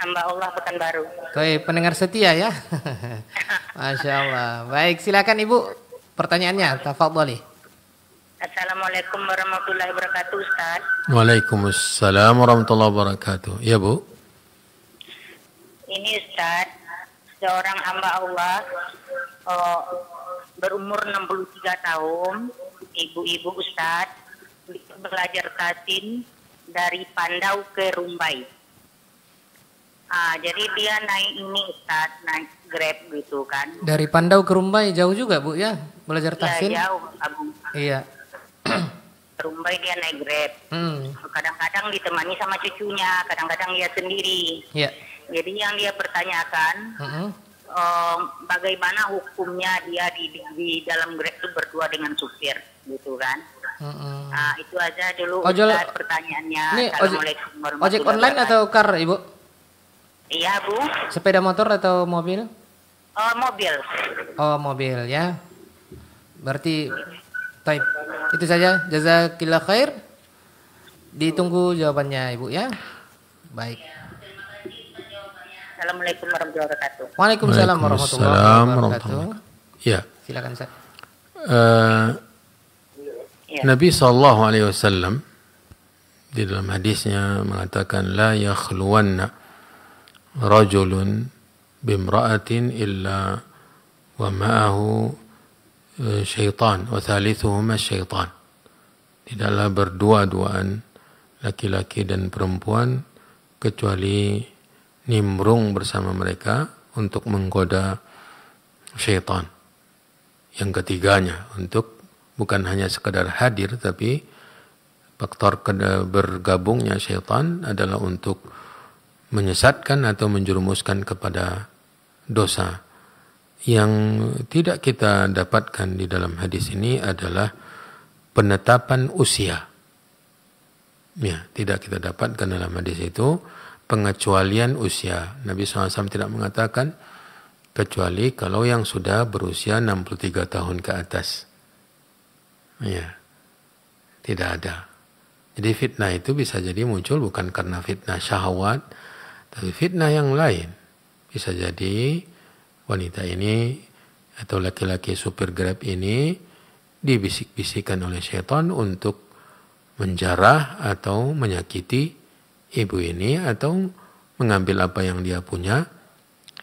Speaker 3: Hamba Allah Pekanbaru.
Speaker 1: Baik, pendengar setia ya. Masya Allah. Baik, silakan Ibu. Pertanyaannya, tafadhali.
Speaker 3: Assalamualaikum warahmatullahi wabarakatuh, Ustaz.
Speaker 2: Waalaikumsalam warahmatullahi wabarakatuh. Ya, Bu.
Speaker 3: Ini Ustaz, seorang hamba Allah berumur 63 tahun, ibu-ibu Ustaz, belajar tasin dari Pandau ke Rumbai. Jadi dia naik ini Ustaz, naik Grab gitu kan.
Speaker 1: Dari Pandau ke Rumbai jauh juga Bu ya, belajar tasin?
Speaker 3: Ya, jauh, Abu.
Speaker 1: Iya.
Speaker 3: Rumbai dia naik Grab. Kadang-kadang ditemani sama cucunya, kadang-kadang dia sendiri.
Speaker 1: Iya.
Speaker 3: Jadi yang dia pertanyakan, bagaimana hukumnya dia di dalam Grab itu berdua dengan supir, gitu kan? Itu aja dulu Ustaz, pertanyaannya.
Speaker 1: Ini
Speaker 3: Assalamualaikum warahmatullahi
Speaker 1: ojek online atau car Ibu?
Speaker 3: Iya Bu.
Speaker 1: Sepeda motor atau mobil?
Speaker 3: Mobil.
Speaker 1: Oh mobil ya. Berarti type. Itu saja. Jazakillah khair. Ditunggu jawabannya Ibu ya. Baik.
Speaker 3: Assalamualaikum warahmatullahi wabarakatuh.
Speaker 1: Waalaikumsalam warahmatullahi wabarakatuh.
Speaker 2: Ya.
Speaker 1: Silakan Ustaz.
Speaker 2: Nabi SAW di dalam hadisnya mengatakan la yakhluwanna rajulun bimra'atin illa wa ma'ahu syaitan wa thalithuhuma syaitan. Tidaklah berdua-duaan laki-laki dan perempuan kecuali nimbrung bersama mereka untuk menggoda syaitan. Yang ketiganya untuk bukan hanya sekadar hadir, tapi faktor bergabungnya syaitan adalah untuk menyesatkan atau menjerumuskan kepada dosa. Yang tidak kita dapatkan di dalam hadis ini adalah penetapan usia. Ya, tidak kita dapatkan dalam hadis itu pengecualian usia. Nabi SAW tidak mengatakan kecuali kalau yang sudah berusia 63 tahun ke atas. Ya, tidak ada. Jadi fitnah itu bisa jadi muncul bukan karena fitnah syahwat, tapi fitnah yang lain. Bisa jadi wanita ini atau laki-laki supir Grab ini dibisik-bisikan oleh syaitan untuk menjarah atau menyakiti ibu ini atau mengambil apa yang dia punya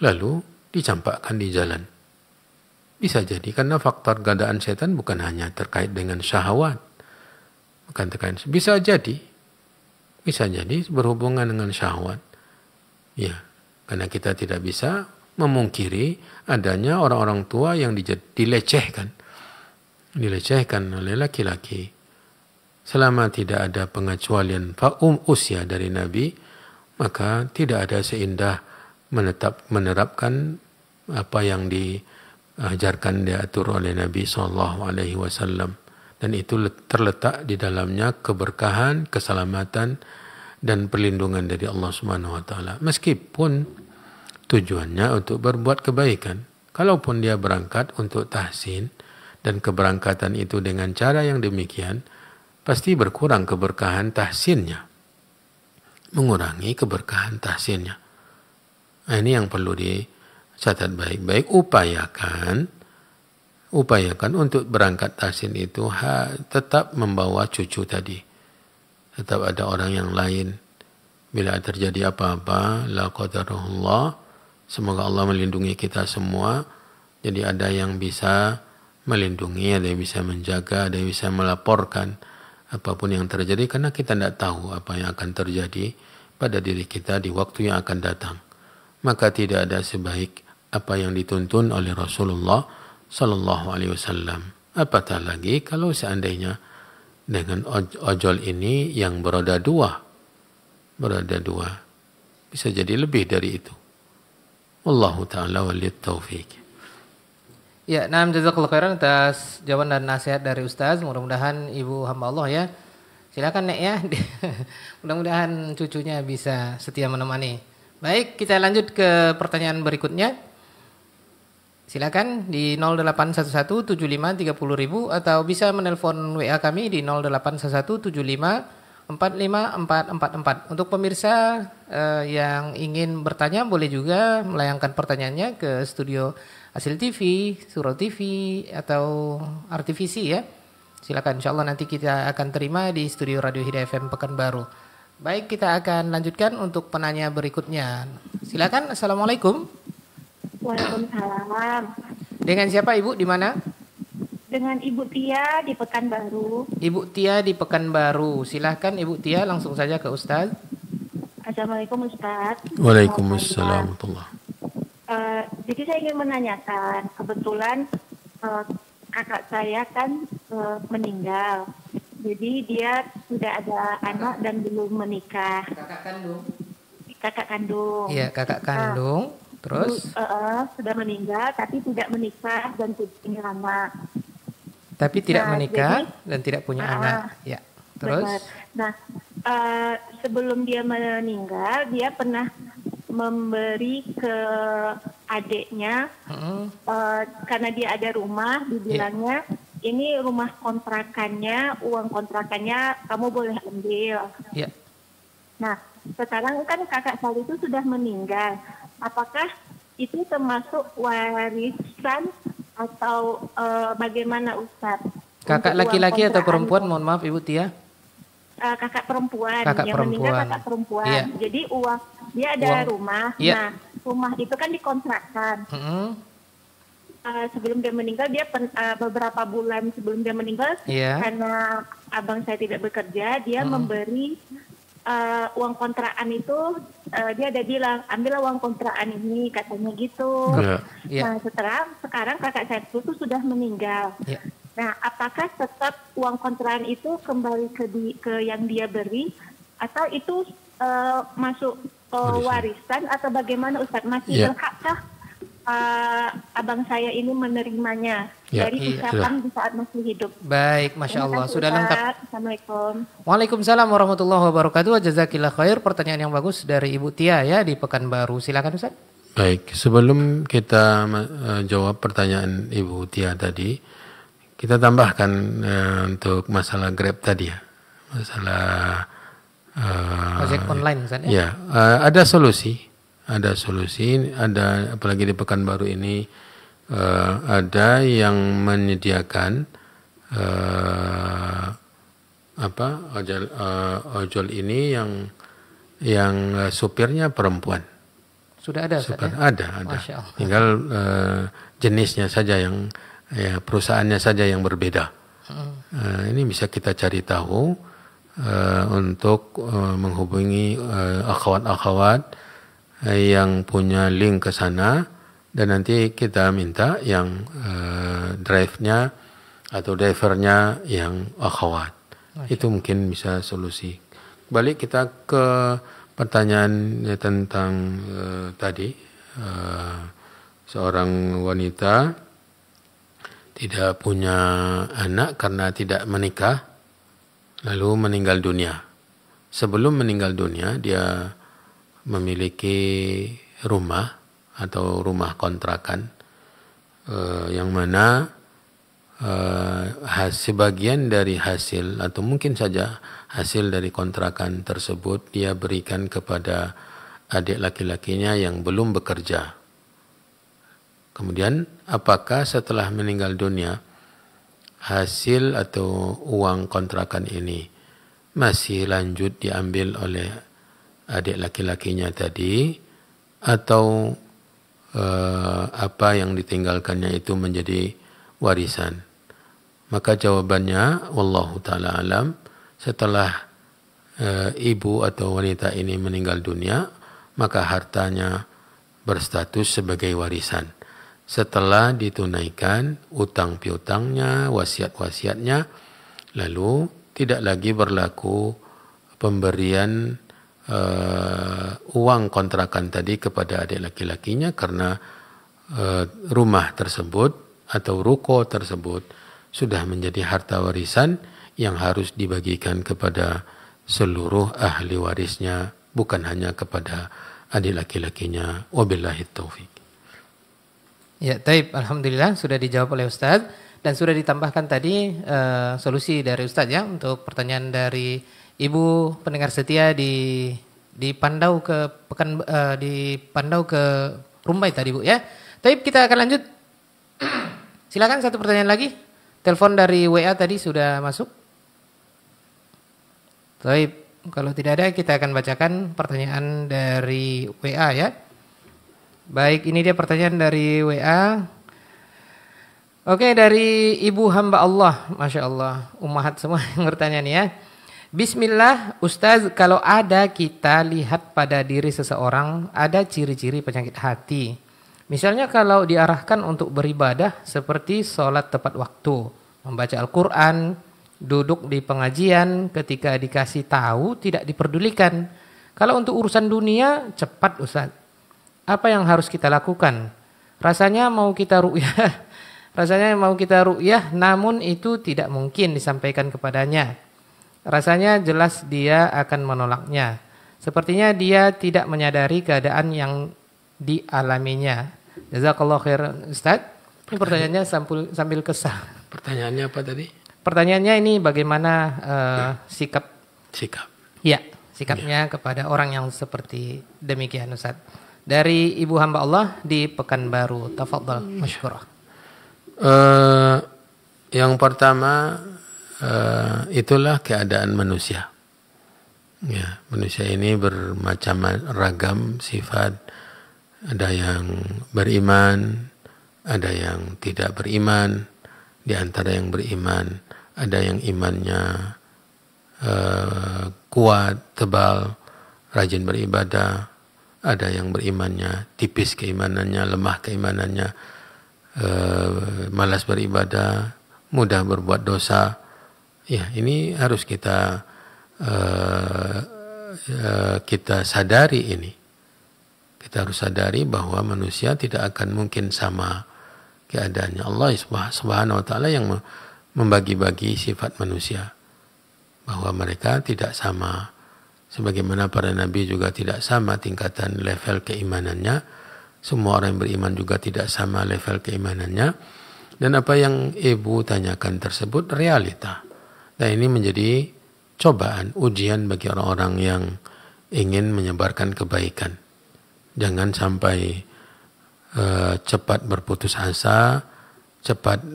Speaker 2: lalu dicampakkan di jalan. Bisa jadi karena faktor godaan setan bukan hanya terkait dengan syahwat, bukan terkait, bisa jadi berhubungan dengan syahwat. Ya, karena kita tidak bisa memungkiri adanya orang-orang tua yang dilecehkan oleh laki-laki. Selama tidak ada pengecualian usia dari Nabi, maka tidak ada seindah menerapkan apa yang diajarkan, diatur oleh Nabi SAW. Dan itu terletak di dalamnya keberkahan, keselamatan, dan perlindungan dari Allah Subhanahu Wa Taala. Meskipun tujuannya untuk berbuat kebaikan, kalaupun dia berangkat untuk tahsin dan keberangkatan itu dengan cara yang demikian, pasti berkurang keberkahan tahsinnya, mengurangi keberkahan tahsinnya. Nah, ini yang perlu dicatat baik-baik. Upayakan untuk berangkat tahsin itu tetap membawa cucu tadi. Tetap ada orang yang lain. Bila terjadi apa-apa, la qadarullah, semoga Allah melindungi kita semua. Jadi ada yang bisa melindungi, ada yang bisa menjaga, ada yang bisa melaporkan apapun yang terjadi, karena kita tidak tahu apa yang akan terjadi pada diri kita di waktu yang akan datang. Maka tidak ada sebaik apa yang dituntun oleh Rasulullah Sallallahu Alaihi Wasallam. Apatah lagi kalau seandainya dengan ojol ini yang beroda dua, bisa jadi lebih dari itu. Wallahu ta'ala waliyut taufiq.
Speaker 1: Ya, jazakallahu khairan atas jawaban dan nasihat dari Ustaz. Mudah-mudahan ibu hamba Allah ya. Silakan Nek ya. Mudah-mudahan cucunya bisa setia menemani. Baik, kita lanjut ke pertanyaan berikutnya. Silakan di 08117530.000 atau bisa menelpon WA kami di 081175454444. Untuk pemirsa yang ingin bertanya boleh juga melayangkan pertanyaannya ke studio Hasil TV, Surau TV atau RTVC ya. Silakan, insyaallah nanti kita akan terima di studio Radio Hidayah FM Pekanbaru. Baik, kita akan lanjutkan untuk penanya berikutnya. Silakan. Assalamualaikum.
Speaker 4: Waalaikumsalam.
Speaker 1: Dengan siapa Ibu, di mana?
Speaker 4: Dengan Ibu Tia di Pekanbaru.
Speaker 1: Ibu Tia di Pekanbaru. Silakan Ibu Tia, langsung saja ke Ustaz.
Speaker 4: Assalamualaikum Ustaz.
Speaker 2: Waalaikumsalam.
Speaker 4: Jadi saya ingin menanyakan, kebetulan kakak saya kan meninggal. Jadi dia sudah ada anak dan belum menikah. Kakak kandung.
Speaker 1: Iya, kakak kandung. Terus?
Speaker 4: Sudah meninggal tapi tidak menikah dan tidak punya anak.
Speaker 1: Tapi tidak menikah dan tidak punya anak. Ya. Terus?
Speaker 4: Benar. Nah, sebelum dia meninggal, dia pernah memberi ke adiknya karena dia ada rumah, dibilangnya ini rumah kontrakannya, uang kontrakannya kamu boleh ambil.
Speaker 1: Yeah.
Speaker 4: Nah, sekarang kan kakak saya itu sudah meninggal. Apakah itu termasuk warisan atau bagaimana Ustaz?
Speaker 1: Kakak laki-laki atau perempuan? Mohon maaf Ibu Tia.
Speaker 4: Kakak perempuan.
Speaker 1: Kakak
Speaker 4: yang
Speaker 1: perempuan.
Speaker 4: meninggal kakak perempuan.
Speaker 1: Yeah.
Speaker 4: Jadi dia ada rumah.
Speaker 1: Yeah.
Speaker 4: Nah, rumah itu kan dikontrakkan. Sebelum dia meninggal, dia beberapa bulan sebelum dia meninggal, karena abang saya tidak bekerja, dia memberi uang kontrakan itu. Dia ada bilang, ambillah uang kontrakan ini, katanya gitu. Nah, sekarang kakak saya itu sudah meninggal. Nah, apakah tetap uang kontrakan itu kembali ke yang dia beri, atau itu masuk warisan, atau bagaimana Ustaz? Masih berhakkah abang saya ini menerimanya dari ucapan di saat masih hidup?
Speaker 1: Baik, Masya Allah. Sudah lengkap.
Speaker 4: Assalamualaikum.
Speaker 1: Waalaikumsalam warahmatullahi wabarakatuh. Jazakillah khair. Pertanyaan yang bagus dari Ibu Tia ya di Pekanbaru. Silakan Ustaz.
Speaker 2: Baik, sebelum kita jawab pertanyaan Ibu Tia tadi, kita tambahkan untuk masalah Grab tadi ya, masalah
Speaker 1: ojek online Ustaz ya.
Speaker 2: Ya, ada solusi, ada apalagi di Pekanbaru ini ada yang menyediakan ojol ini yang supirnya perempuan.
Speaker 1: Sudah ada,
Speaker 2: ada. Tinggal jenisnya saja yang perusahaannya saja yang berbeda. Ini bisa kita cari tahu untuk menghubungi akhwat-akhwat yang punya link ke sana, dan nanti kita minta yang drive-nya atau drivernya yang akhwat. Itu mungkin bisa solusi. Balik kita ke pertanyaan tentang tadi, seorang wanita tidak punya anak karena tidak menikah, lalu meninggal dunia. Sebelum meninggal dunia, dia memiliki rumah atau rumah kontrakan, yang mana sebagian dari hasil atau mungkin saja hasil dari kontrakan tersebut dia berikan kepada adik laki-lakinya yang belum bekerja. Kemudian apakah setelah meninggal dunia hasil atau uang kontrakan ini masih lanjut diambil oleh adik laki-lakinya tadi, atau apa yang ditinggalkannya itu menjadi warisan? Maka jawabannya, wallahu ta'ala alam, setelah ibu atau wanita ini meninggal dunia, maka hartanya berstatus sebagai warisan. Setelah ditunaikan utang piutangnya, wasiat-wasiatnya, lalu tidak lagi berlaku pemberian uang kontrakan tadi kepada adik laki-lakinya, karena rumah tersebut atau ruko tersebut sudah menjadi harta warisan yang harus dibagikan kepada seluruh ahli warisnya, bukan hanya kepada adik laki-lakinya. Wabillahi taufik.
Speaker 1: Ya, taib. Alhamdulillah sudah dijawab oleh Ustaz, dan sudah ditambahkan tadi solusi dari Ustaz ya untuk pertanyaan dari Ibu pendengar setia di Pandau ke di Pandau ke Rumbai tadi, Bu ya. Taib, kita akan lanjut. Silakan satu pertanyaan lagi. Telepon dari WA tadi sudah masuk. Taib, kalau tidak ada kita akan bacakan pertanyaan dari WA ya. Baik, ini dia pertanyaan dari WA. Oke, dari Ibu hamba Allah, Masya Allah, ummahat semua yang bertanya nih ya. Bismillah, Ustaz, kalau ada kita lihat pada diri seseorang ada ciri-ciri penyakit hati. Misalnya kalau diarahkan untuk beribadah seperti sholat tepat waktu, membaca Al-Quran, duduk di pengajian, ketika dikasih tahu tidak diperdulikan. Kalau untuk urusan dunia cepat, Ustaz. Apa yang harus kita lakukan? Rasanya mau kita ru'yah, namun itu tidak mungkin disampaikan kepadanya. Rasanya jelas dia akan menolaknya. Sepertinya dia tidak menyadari keadaan yang dialaminya. Jazakallah khairan, Ustaz. Ini pertanyaannya sambil kesal.
Speaker 2: Pertanyaannya apa tadi?
Speaker 1: Pertanyaannya ini bagaimana sikap? Ya, sikapnya kepada orang yang seperti demikian, Ustaz. Dari Ibu hamba Allah di Pekanbaru. Tafadhal, masykurah.
Speaker 2: Yang pertama, itulah keadaan manusia. Ya, manusia ini bermacam ragam sifat. Ada yang beriman, ada yang tidak beriman. Di antara yang beriman, ada yang imannya kuat, tebal, rajin beribadah. Ada yang berimannya tipis keimanannya, lemah keimanannya, malas beribadah, mudah berbuat dosa. Ya, ini harus kita sadari ini. Kita harus sadari bahwa manusia tidak akan mungkin sama keadaannya. Allah Subhanahu wa taala yang membagi-bagi sifat manusia, bahwa mereka tidak sama. Sebagaimana para nabi juga tidak sama tingkatan level keimanannya. Semua orang yang beriman juga tidak sama level keimanannya. Dan apa yang Ibu tanyakan tersebut realita. Dan ini menjadi cobaan, ujian bagi orang-orang yang ingin menyebarkan kebaikan. Jangan sampai cepat berputus asa, cepat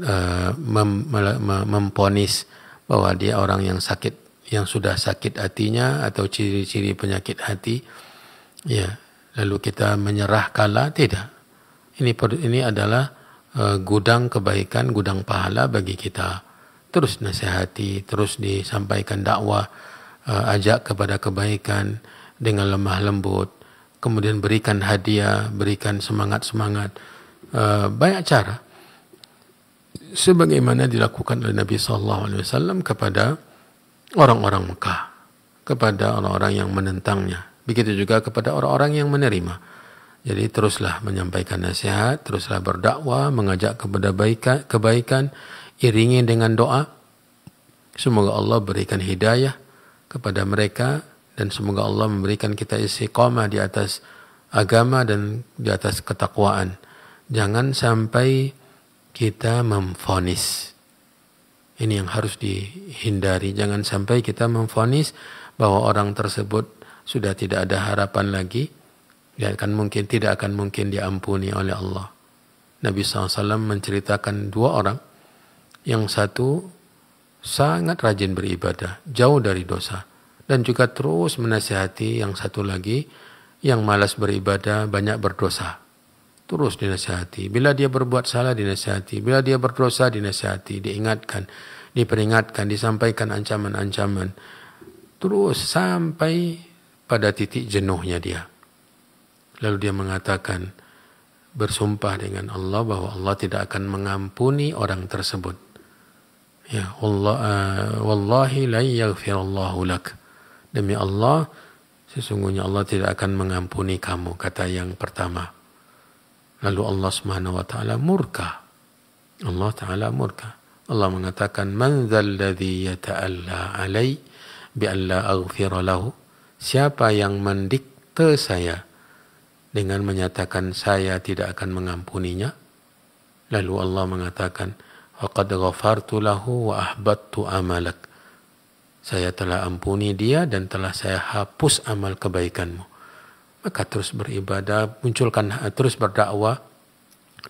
Speaker 2: memponis bahwa dia orang yang sakit, yang sudah sakit hatinya atau ciri-ciri penyakit hati. Ya, lalu kita menyerah kalah, tidak. Ini adalah gudang kebaikan, gudang pahala bagi kita. Terus nasihati, terus disampaikan dakwah, ajak kepada kebaikan dengan lemah lembut, kemudian berikan hadiah, berikan semangat-semangat, banyak cara. Sebagaimana dilakukan oleh Nabi SAW kepada orang-orang Mekah, kepada orang-orang yang menentangnya. Begitu juga kepada orang-orang yang menerima. Jadi teruslah menyampaikan nasihat, teruslah berdakwah, mengajak kepada kebaikan, iringi dengan doa. Semoga Allah berikan hidayah kepada mereka dan semoga Allah memberikan kita istiqamah di atas agama dan di atas ketakwaan. Jangan sampai kita memvonis. Ini yang harus dihindari. Jangan sampai kita memvonis bahwa orang tersebut sudah tidak ada harapan lagi. Tidak akan mungkin diampuni oleh Allah. Nabi SAW menceritakan dua orang. Yang satu sangat rajin beribadah, jauh dari dosa. Dan juga terus menasihati yang satu lagi yang malas beribadah, banyak berdosa. Terus dinasihati. Bila dia berbuat salah dinasihati. Bila dia berdosa dinasihati, diingatkan, diperingatkan, disampaikan ancaman-ancaman. Terus sampai pada titik jenuhnya dia. Lalu dia mengatakan, bersumpah dengan Allah bahwa Allah tidak akan mengampuni orang tersebut. Ya Allah, wallahi la yaghfirullahu lak. Demi Allah, sesungguhnya Allah tidak akan mengampuni kamu, kata yang pertama. Lalu Allah Subhanahu wa taala murka. Allah taala murka. Allah mengatakan, man dzalladzi yata'alla alai bi alla aghfira lahu? Siapa yang mendikte saya dengan menyatakan saya tidak akan mengampuninya? Lalu Allah mengatakan, faqad ghafartu lahu wa ahbattu amalak. Saya telah ampuni dia dan telah saya hapus amal kebaikanmu. Maka terus beribadah, terus berdakwah,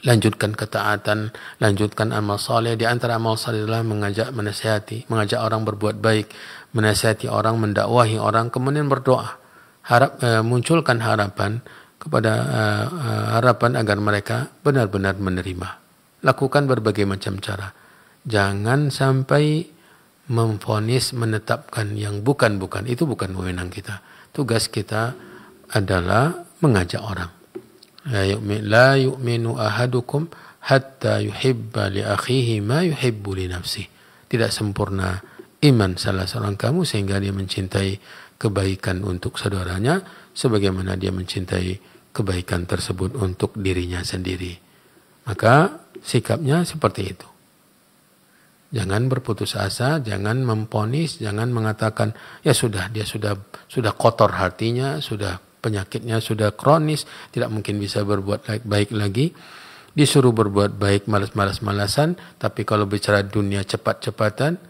Speaker 2: lanjutkan ketaatan, lanjutkan amal saleh. Di antara amal saleh adalah menasihati, mengajak orang berbuat baik, menasihati orang, mendakwahi orang, kemudian berdoa. Munculkan harapan agar mereka benar-benar menerima. Lakukan berbagai macam cara. Jangan sampai memvonis, menetapkan yang bukan-bukan. Itu bukan wewenang kita. Tugas kita adalah mengajak orang. La yu'minu ahadukum hatta yuhibba li akhihi ma yuhibbu li nafsihi. Tidak sempurna iman salah seorang kamu sehingga dia mencintai kebaikan untuk saudaranya sebagaimana dia mencintai kebaikan tersebut untuk dirinya sendiri. Maka sikapnya seperti itu. Jangan berputus asa, jangan memponis, jangan mengatakan ya sudah, dia sudah kotor hatinya, sudah penyakitnya sudah kronis, tidak mungkin bisa berbuat baik lagi. Disuruh berbuat baik malas-malasan, tapi kalau bicara dunia cepat-cepatan,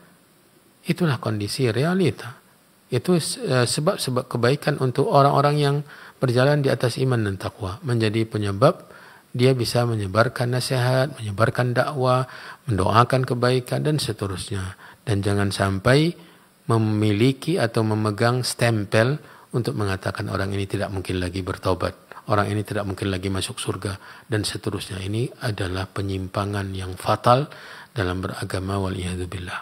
Speaker 2: itulah kondisi realita. Itu sebab kebaikan untuk orang-orang yang berjalan di atas iman dan takwa. Menjadi penyebab dia bisa menyebarkan nasihat, menyebarkan dakwah, mendoakan kebaikan dan seterusnya. Dan jangan sampai memiliki atau memegang stempel untuk mengatakan orang ini tidak mungkin lagi bertobat, orang ini tidak mungkin lagi masuk surga dan seterusnya. Ini adalah penyimpangan yang fatal dalam beragama, waliyadzubillah.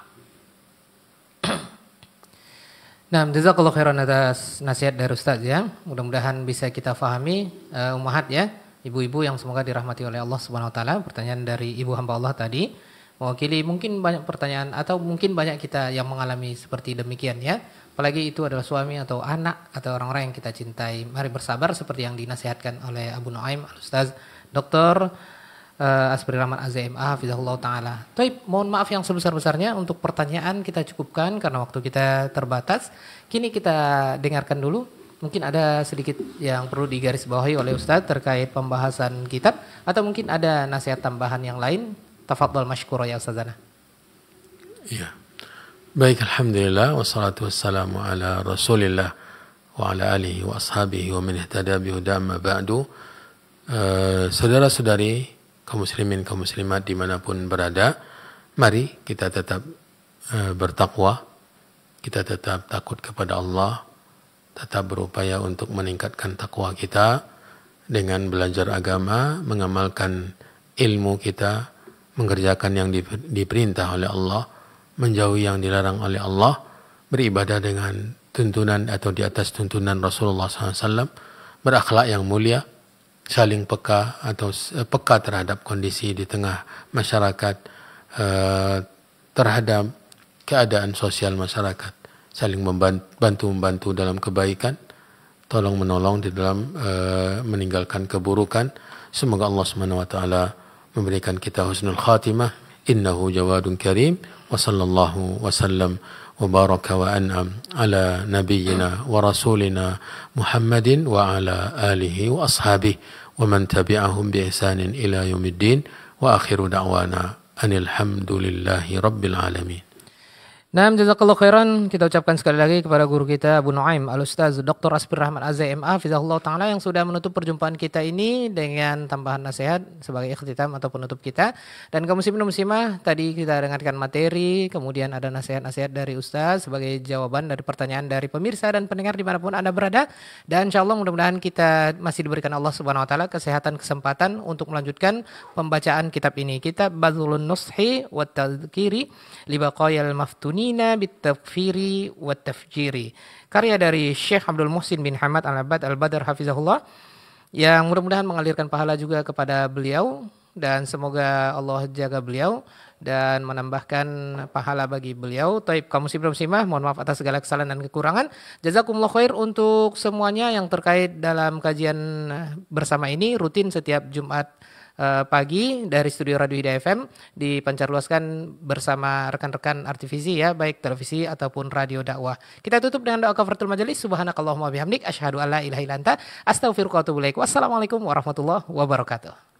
Speaker 1: Nah, jazakallahu khairan atas nasihat dari Ustaz ya. Mudah-mudahan bisa kita fahami ummahat ya, ibu-ibu yang semoga dirahmati oleh Allah Subhanahu wa taala. Pertanyaan dari ibu hamba Allah tadi mewakili mungkin banyak pertanyaan atau mungkin banyak kita yang mengalami seperti demikian ya. Apalagi itu adalah suami atau anak atau orang-orang yang kita cintai. Mari bersabar seperti yang dinasihatkan oleh Abu Nuaim Al-Ustaz Dr. Asbri Rahman AZMA hafizahullah ta'ala. Taib, mohon maaf yang sebesar-besarnya untuk pertanyaan kita cukupkan karena waktu kita terbatas. Kini kita dengarkan dulu. Mungkin ada sedikit yang perlu digarisbawahi oleh Ustaz terkait pembahasan kitab atau mungkin ada nasihat tambahan yang lain. Tafadhal masykurah ya Ustazana.
Speaker 2: Iya. Baik, alhamdulillah wassalatu wassalamu ala Rasulillah wa ala alihi wa ashabihi wa man ihtada bihuda amma ba'du. Saudara-saudari kaum muslimin kaum muslimat dimanapun berada, mari kita tetap bertakwa, kita tetap takut kepada Allah, tetap berupaya untuk meningkatkan takwa kita, dengan belajar agama, mengamalkan ilmu kita, mengerjakan yang diperintah oleh Allah, menjauhi yang dilarang oleh Allah, beribadah dengan tuntunan atau di atas tuntunan Rasulullah SAW, berakhlak yang mulia, saling peka atau peka terhadap kondisi di tengah masyarakat, terhadap keadaan sosial masyarakat, saling membantu dalam kebaikan, tolong menolong di dalam meninggalkan keburukan. Semoga Allah SWT memberikan kita husnul khatimah. Innahu jawadun karim. Wa sallallahu wa sallam wa baraka wa an'am ala nabiyyina wa rasulina Muhammadin wa ala alihi wa ashabihi wa man tabi'ahum bi ihsanin ila yaumiddin. Wa akhiru da'wana anil hamdulillahi rabbil alamin.
Speaker 1: Nah, jazakallahu khairan, kita ucapkan sekali lagi kepada guru kita Abu Nuaim Al-Ustaz Dr. Aspir Rahman Az-MA Hafizahullah Ta'ala yang sudah menutup perjumpaan kita ini dengan tambahan nasihat sebagai ikhtitam atau penutup kita. Dan kaum muslimin dan muslimah, tadi kita dengarkan materi, kemudian ada nasihat-nasihat dari Ustaz sebagai jawaban dari pertanyaan dari pemirsa dan pendengar dimanapun Anda berada. Dan insya Allah mudah-mudahan kita masih diberikan Allah Subhanahu Wa Ta'ala kesehatan, kesempatan untuk melanjutkan pembacaan kitab ini. Kitab Badlun Nushi wa Tadhkiri li Baqayal Maftuni Bitafiri wa Tafjiri, karya dari Syekh Abdul Muhsin bin Hamad Al-Abad Al-Badr Hafizahullah, yang mudah-mudahan mengalirkan pahala juga kepada beliau, dan semoga Allah jaga beliau dan menambahkan pahala bagi beliau. Taib kaum muslimin muslimah, mohon maaf atas segala kesalahan dan kekurangan. Jazakumullah khair untuk semuanya yang terkait dalam kajian bersama ini, rutin setiap Jumat pagi dari studio Radio Hidayah FM, dipancarluaskan bersama rekan-rekan Artivisi ya, baik televisi ataupun radio dakwah. Kita tutup dengan doa kafaratul majelis. Subhanakallahumma bihamdik asyhadu alla ilaha illa anta astaghfiruka wa atubu ilaik. Wassalamualaikum warahmatullahi wabarakatuh.